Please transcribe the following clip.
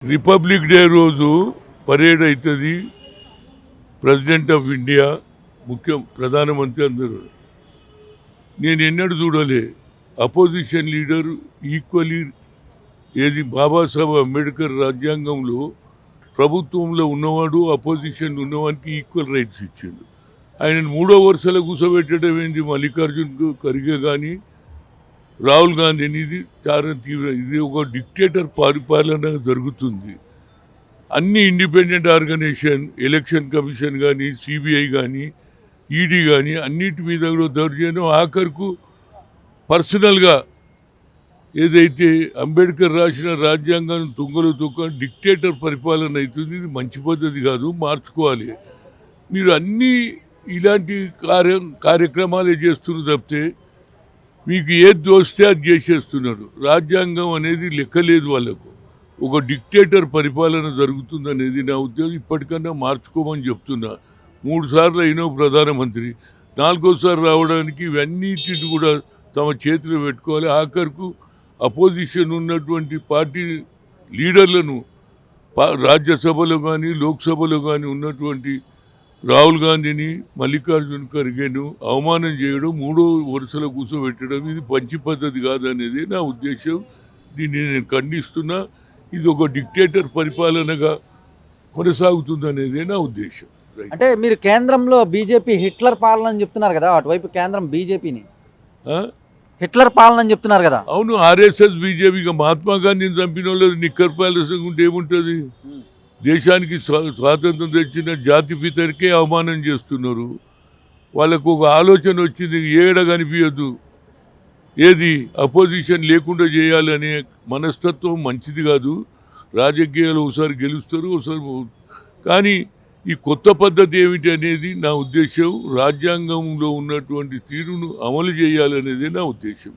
Republic day రోజు parade అవుతుంది. President of India, ప్రధానమంత్రి అందరూ. నేను ఎన్నడూ చూడలే అపోజిషన్ లీడర్ ఈక్వలీ ఏది బాబాసాహెబ్ అంబేద్కర్ రాజ్యాంగంలో ప్రభుత్వంలో ఉన్నవాడు అపోజిషన్ ఉన్నవానికి ఈక్వల్ రైట్స్ ఇచ్చిండు. ఆయన మూడో వరుసలో కూర్చోబెట్టడం ఏంటి? మల్లికార్జున్ ఖర్గే కానీ రాహుల్ గాంధీని. ఇది చాలా తీవ్ర, ఇది ఒక డిక్టేటర్ పరిపాలన జరుగుతుంది. అన్ని ఇండిపెండెంట్ ఆర్గనైజేషన్, ఎలక్షన్ కమిషన్ కానీ, సిబిఐ కానీ, ఈడీ కానీ అన్నిటి మీద కూడా దౌర్జన్యం. ఆఖరుకు పర్సనల్గా ఏదైతే అంబేద్కర్ రాసిన రాజ్యాంగాన్ని తుంగలు తొక్క డిక్టేటర్ పరిపాలన అవుతుంది. ఇది మంచి పద్ధతి కాదు, మార్చుకోవాలి. మీరు అన్నీ ఇలాంటి కార్యక్రమాలే చేస్తున్నారు తప్పితే మీకు ఏది దోస్తే అది చేసేస్తున్నారు. రాజ్యాంగం అనేది లెక్కలేదు వాళ్ళకు. ఒక డిక్టేటర్ పరిపాలన జరుగుతుందనేది నా ఉద్దేశం. ఇప్పటికన్నా మార్చుకోమని చెప్తున్నా. 3 సార్లు అయినా ప్రధానమంత్రి, 4వసారి రావడానికి ఇవన్నిటిని కూడా తమ చేతిలో పెట్టుకోవాలి. ఆఖరుకు అపోజిషన్ ఉన్నటువంటి పార్టీ లీడర్లను రాజ్యసభలో కానీ లోక్సభలో కానీ ఉన్నటువంటి రాహుల్ గాంధీని, మల్లికార్జున్ ఖర్గేను అవమానం చేయడం, మూడో వరుసలో కూర్చోబెట్టడం ఇది మంచి పద్ధతి కాదనేది నా ఉద్దేశం. దీన్ని నేను ఖండిస్తున్నా. ఇది ఒక డిక్టేటర్ పరిపాలనగా కొనసాగుతుందనేదే నా ఉద్దేశం. అంటే మీరు కేంద్రంలో బీజేపీ హిట్లర్ పాలన అని చెప్తున్నారు కదా, అటువైపు కేంద్రం బీజేపీని హిట్లర్ పాలన అని చెప్తున్నారు కదా. అవును, ఆర్ఎస్ఎస్ బీజేపీగా మహాత్మా గాంధీని చంపిన వాళ్ళు నిక్కర్ ప్యాలెస్ ఉంటే ఏముంటుంది? దేశానికి స్వాతంత్రం తెచ్చిన జాతిపితరికే అవమానం చేస్తున్నారు. వాళ్ళకు ఒక ఆలోచన వచ్చింది, ఏడ కనిపించద్దు, ఏది అపోజిషన్ లేకుండా చేయాలనే మనస్తత్వం మంచిది కాదు. రాజకీయాలు ఒకసారి గెలుస్తారు, ఒకసారి. కానీ ఈ కొత్త పద్ధతి ఏమిటి అనేది నా ఉద్దేశం. రాజ్యాంగంలో ఉన్నటువంటి తీరును అమలు చేయాలనేదే నా ఉద్దేశం.